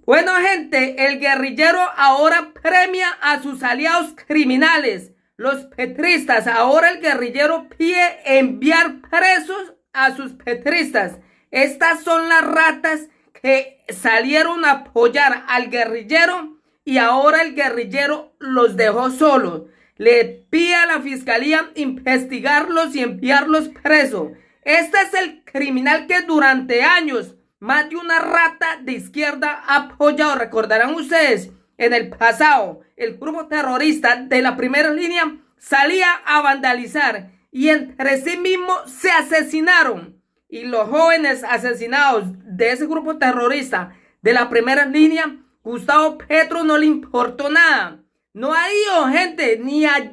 Bueno, gente, el guerrillero ahora premia a sus aliados criminales, los petristas. Ahora el guerrillero pide enviar presos a sus petristas. Estas son las ratas que salieron a apoyar al guerrillero y ahora el guerrillero los dejó solos. Le pide a la fiscalía investigarlos y enviarlos presos. Este es el criminal que durante años más de una rata de izquierda ha apoyado. Recordarán ustedes, en el pasado, el grupo terrorista de la primera línea salía a vandalizar y entre sí mismos se asesinaron. Y los jóvenes asesinados de ese grupo terrorista de la primera línea, Gustavo Petro no le importó nada. No ha ido, gente, ni a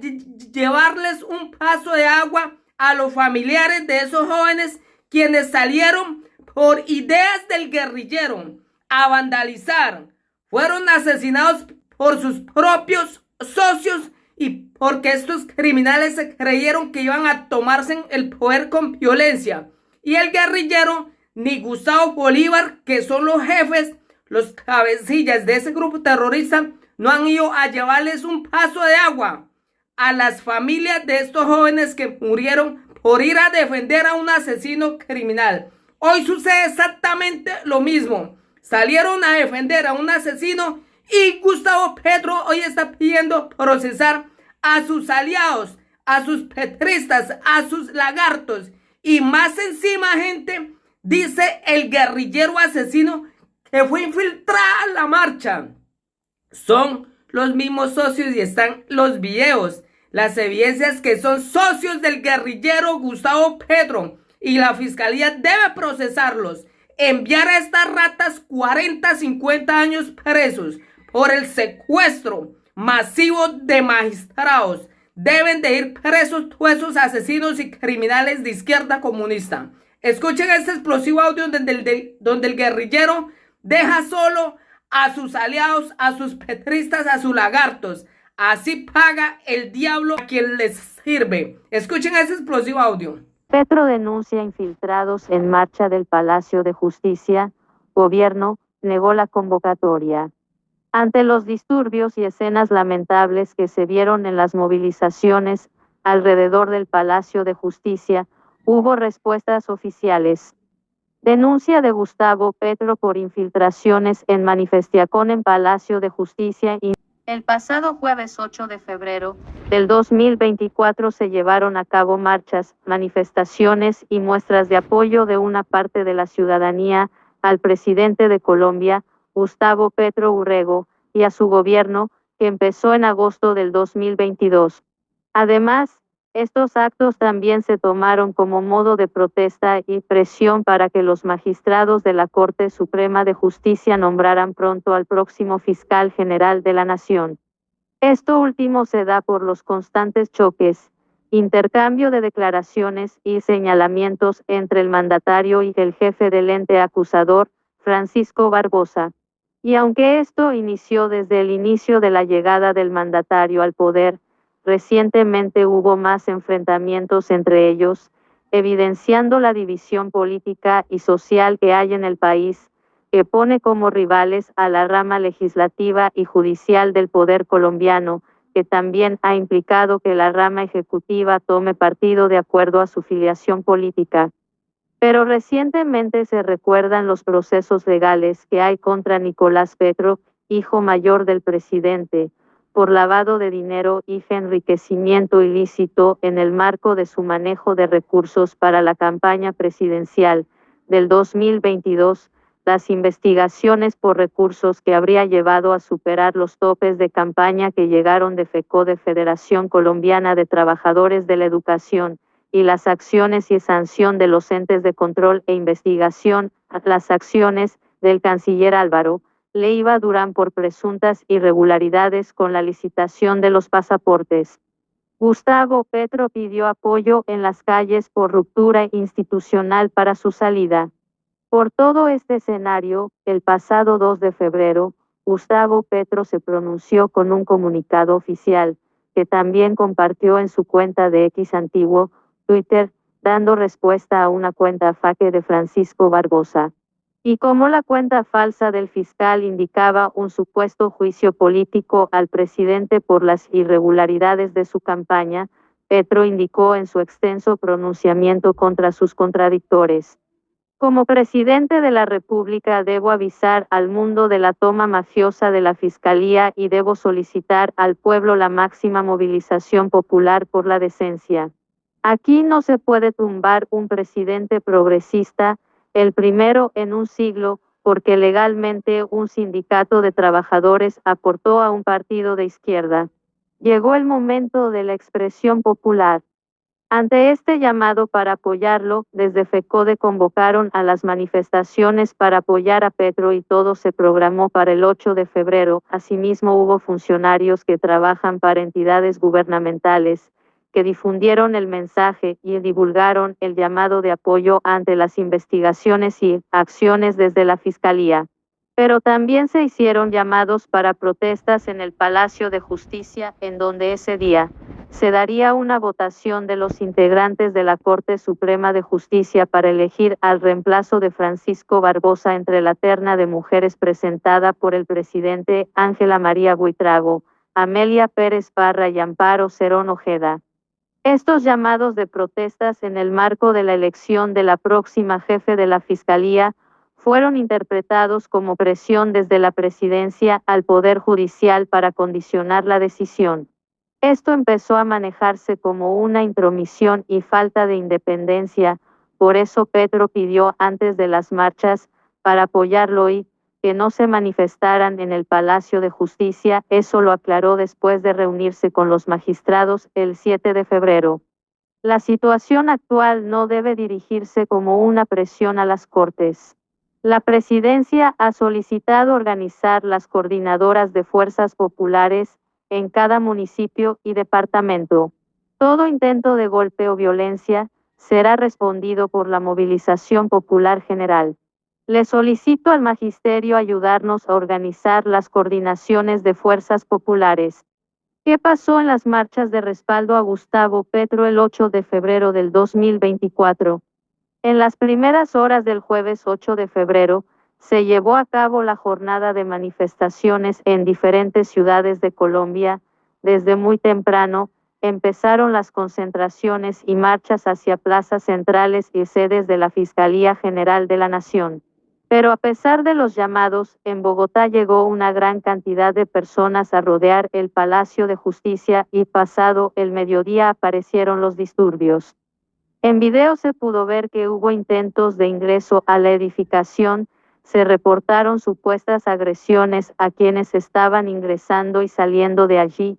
llevarles un vaso de agua a los familiares de esos jóvenes quienes salieron por ideas del guerrillero a vandalizar. Fueron asesinados por sus propios socios y porque estos criminales se creyeron que iban a tomarse el poder con violencia. Y el guerrillero ni Gustavo Bolívar, que son los jefes, los cabecillas de ese grupo terrorista, no han ido a llevarles un vaso de agua a las familias de estos jóvenes que murieron por ir a defender a un asesino criminal. Hoy sucede exactamente lo mismo. Salieron a defender a un asesino y Gustavo Petro hoy está pidiendo procesar a sus aliados, a sus petristas, a sus lagartos. Y más encima, gente, dice el guerrillero asesino que fue infiltrada a la marcha. Son los mismos socios y están los videos, las evidencias que son socios del guerrillero Gustavo Petro. Y la fiscalía debe procesarlos, enviar a estas ratas 40, 50 años presos por el secuestro masivo de magistrados. Deben de ir presos todos esos asesinos y criminales de izquierda comunista. Escuchen este explosivo audio donde el guerrillero deja solo a sus aliados, a sus petristas, a sus lagartos. Así paga el diablo a quien les sirve. Escuchen este explosivo audio. Petro denuncia infiltrados en marcha del Palacio de Justicia. Gobierno negó la convocatoria. Ante los disturbios y escenas lamentables que se vieron en las movilizaciones alrededor del Palacio de Justicia, hubo respuestas oficiales. Denuncia de Gustavo Petro por infiltraciones en manifestación en Palacio de Justicia. El pasado jueves 8 de febrero del 2024 se llevaron a cabo marchas, manifestaciones y muestras de apoyo de una parte de la ciudadanía al presidente de Colombia, Gustavo Petro Urrego, y a su gobierno, que empezó en agosto del 2022. Además, estos actos también se tomaron como modo de protesta y presión para que los magistrados de la Corte Suprema de Justicia nombraran pronto al próximo fiscal general de la Nación. Esto último se da por los constantes choques, intercambio de declaraciones y señalamientos entre el mandatario y el jefe del ente acusador, Francisco Barbosa. Y aunque esto inició desde el inicio de la llegada del mandatario al poder, recientemente hubo más enfrentamientos entre ellos, evidenciando la división política y social que hay en el país, que pone como rivales a la rama legislativa y judicial del poder colombiano, que también ha implicado que la rama ejecutiva tome partido de acuerdo a su filiación política. Pero recientemente se recuerdan los procesos legales que hay contra Nicolás Petro, hijo mayor del presidente, por lavado de dinero y enriquecimiento ilícito en el marco de su manejo de recursos para la campaña presidencial del 2022, las investigaciones por recursos que habría llevado a superar los topes de campaña que llegaron de FECODE, Federación Colombiana de Trabajadores de la Educación, y las acciones y sanción de los entes de control e investigación, las acciones del canciller Álvaro Leiva Durán por presuntas irregularidades con la licitación de los pasaportes. Gustavo Petro pidió apoyo en las calles por ruptura institucional para su salida. Por todo este escenario, el pasado 2 de febrero, Gustavo Petro se pronunció con un comunicado oficial, que también compartió en su cuenta de X antiguo, Twitter, dando respuesta a una cuenta fake de Francisco Barbosa. Y como la cuenta falsa del fiscal indicaba un supuesto juicio político al presidente por las irregularidades de su campaña, Petro indicó en su extenso pronunciamiento contra sus contradictores: como presidente de la República debo avisar al mundo de la toma mafiosa de la Fiscalía y debo solicitar al pueblo la máxima movilización popular por la decencia. Aquí no se puede tumbar un presidente progresista, el primero en un siglo, porque legalmente un sindicato de trabajadores aportó a un partido de izquierda. Llegó el momento de la expresión popular. Ante este llamado para apoyarlo, desde FECODE convocaron a las manifestaciones para apoyar a Petro y todo se programó para el 8 de febrero. Asimismo, hubo funcionarios que trabajan para entidades gubernamentales que difundieron el mensaje y divulgaron el llamado de apoyo ante las investigaciones y acciones desde la Fiscalía. Pero también se hicieron llamados para protestas en el Palacio de Justicia, en donde ese día se daría una votación de los integrantes de la Corte Suprema de Justicia para elegir al reemplazo de Francisco Barbosa entre la terna de mujeres presentada por el presidente Ángela María Buitrago, Amelia Pérez Parra y Amparo Cerón Ojeda. Estos llamados de protestas en el marco de la elección de la próxima jefe de la Fiscalía fueron interpretados como presión desde la presidencia al Poder Judicial para condicionar la decisión. Esto empezó a manejarse como una intromisión y falta de independencia, por eso Petro pidió antes de las marchas, para apoyarlo y que no se manifestaran en el Palacio de Justicia. Eso lo aclaró después de reunirse con los magistrados el 7 de febrero. La situación actual no debe dirigirse como una presión a las Cortes. La presidencia ha solicitado organizar las coordinadoras de fuerzas populares en cada municipio y departamento. Todo intento de golpe o violencia será respondido por la movilización popular general. Le solicito al magisterio ayudarnos a organizar las coordinaciones de fuerzas populares. ¿Qué pasó en las marchas de respaldo a Gustavo Petro el 8 de febrero del 2024? En las primeras horas del jueves 8 de febrero, se llevó a cabo la jornada de manifestaciones en diferentes ciudades de Colombia. Desde muy temprano, empezaron las concentraciones y marchas hacia plazas centrales y sedes de la Fiscalía General de la Nación. Pero a pesar de los llamados, en Bogotá llegó una gran cantidad de personas a rodear el Palacio de Justicia y pasado el mediodía aparecieron los disturbios. En video se pudo ver que hubo intentos de ingreso a la edificación, se reportaron supuestas agresiones a quienes estaban ingresando y saliendo de allí.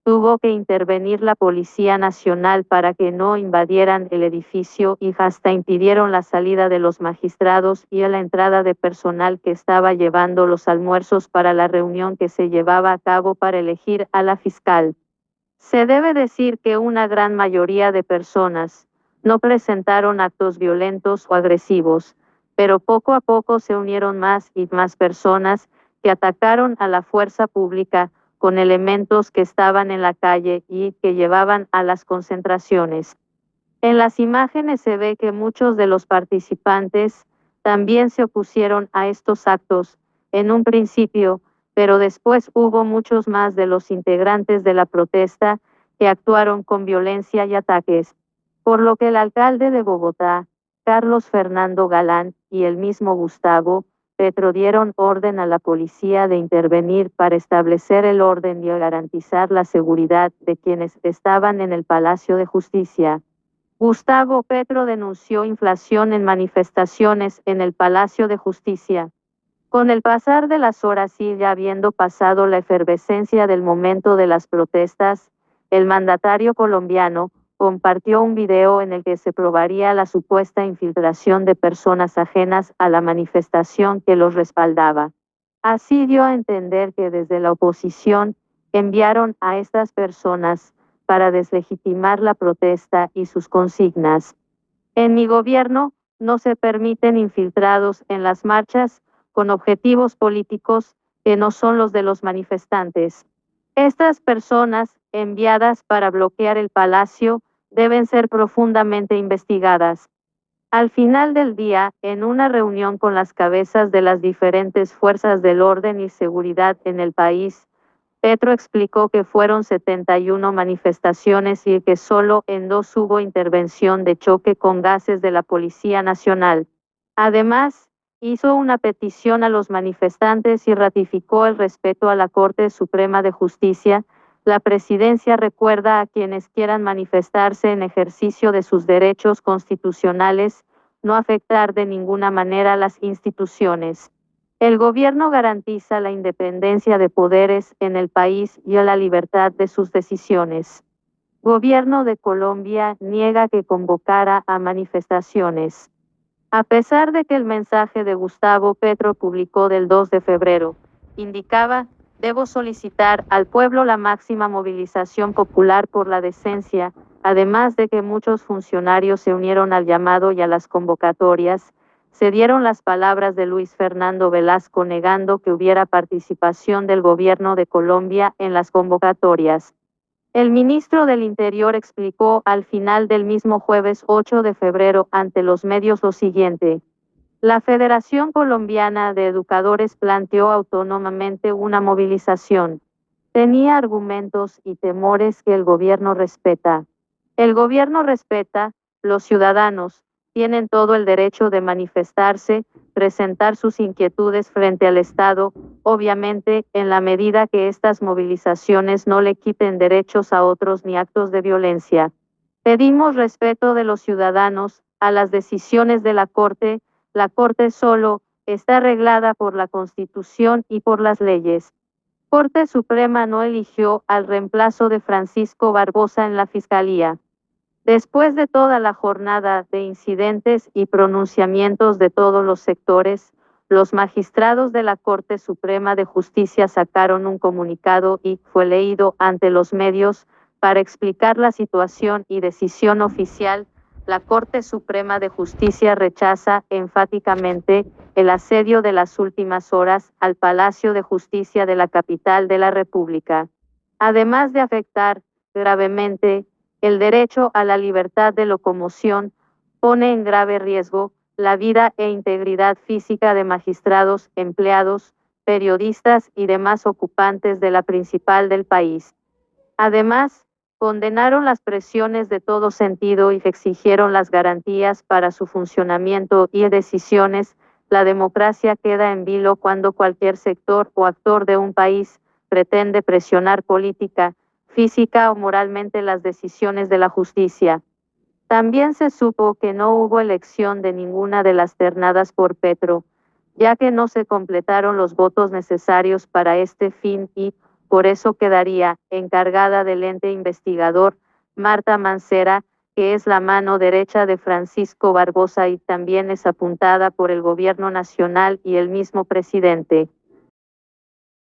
Tuvo que intervenir la Policía Nacional para que no invadieran el edificio y hasta impidieron la salida de los magistrados y la entrada de personal que estaba llevando los almuerzos para la reunión que se llevaba a cabo para elegir a la fiscal. Se debe decir que una gran mayoría de personas no presentaron actos violentos o agresivos, pero poco a poco se unieron más y más personas que atacaron a la fuerza pública con elementos que estaban en la calle y que llevaban a las concentraciones. En las imágenes se ve que muchos de los participantes también se opusieron a estos actos en un principio, pero después hubo muchos más de los integrantes de la protesta que actuaron con violencia y ataques, por lo que el alcalde de Bogotá, Carlos Fernando Galán, y el mismo Gustavo Petro dieron orden a la policía de intervenir para establecer el orden y garantizar la seguridad de quienes estaban en el Palacio de Justicia. Gustavo Petro denunció inflación en manifestaciones en el Palacio de Justicia. Con el pasar de las horas y ya habiendo pasado la efervescencia del momento de las protestas, el mandatario colombiano compartió un video en el que se probaría la supuesta infiltración de personas ajenas a la manifestación que los respaldaba. Así dio a entender que desde la oposición enviaron a estas personas para deslegitimar la protesta y sus consignas. En mi gobierno no se permiten infiltrados en las marchas con objetivos políticos que no son los de los manifestantes. Estas personas, enviadas para bloquear el palacio, deben ser profundamente investigadas. Al final del día, en una reunión con las cabezas de las diferentes fuerzas del orden y seguridad en el país, Petro explicó que fueron 71 manifestaciones y que solo en 2 hubo intervención de choque con gases de la Policía Nacional. Además, hizo una petición a los manifestantes y ratificó el respeto a la Corte Suprema de Justicia. La presidencia recuerda a quienes quieran manifestarse en ejercicio de sus derechos constitucionales, no afectar de ninguna manera las instituciones. El gobierno garantiza la independencia de poderes en el país y la libertad de sus decisiones. Gobierno de Colombia niega que convocara a manifestaciones. A pesar de que el mensaje de Gustavo Petro publicó del 2 de febrero, indicaba: debo solicitar al pueblo la máxima movilización popular por la decencia, además de que muchos funcionarios se unieron al llamado y a las convocatorias, se dieron las palabras de Luis Fernando Velasco negando que hubiera participación del gobierno de Colombia en las convocatorias. El ministro del Interior explicó al final del mismo jueves 8 de febrero ante los medios lo siguiente: la Federación Colombiana de Educadores planteó autónomamente una movilización. Tenía argumentos y temores que el gobierno respeta. El gobierno respeta, los ciudadanos tienen todo el derecho de manifestarse, presentar sus inquietudes frente al Estado, obviamente, en la medida que estas movilizaciones no le quiten derechos a otros ni actos de violencia. Pedimos respeto de los ciudadanos a las decisiones de la Corte. La Corte solo está reglada por la Constitución y por las leyes. Corte Suprema no eligió al reemplazo de Francisco Barbosa en la Fiscalía. Después de toda la jornada de incidentes y pronunciamientos de todos los sectores, los magistrados de la Corte Suprema de Justicia sacaron un comunicado y fue leído ante los medios para explicar la situación y decisión oficial. La Corte Suprema de Justicia rechaza enfáticamente el asedio de las últimas horas al Palacio de Justicia de la capital de la República. Además de afectar gravemente el derecho a la libertad de locomoción, pone en grave riesgo la vida e integridad física de magistrados, empleados, periodistas y demás ocupantes de la principal del país. Además, condenaron las presiones de todo sentido y exigieron las garantías para su funcionamiento y decisiones. La democracia queda en vilo cuando cualquier sector o actor de un país pretende presionar política, física o moralmente las decisiones de la justicia. También se supo que no hubo elección de ninguna de las ternadas por Petro, ya que no se completaron los votos necesarios para este fin y, por eso quedaría encargada del ente investigador Marta Mancera, que es la mano derecha de Francisco Barbosa y también es apuntada por el gobierno nacional y el mismo presidente.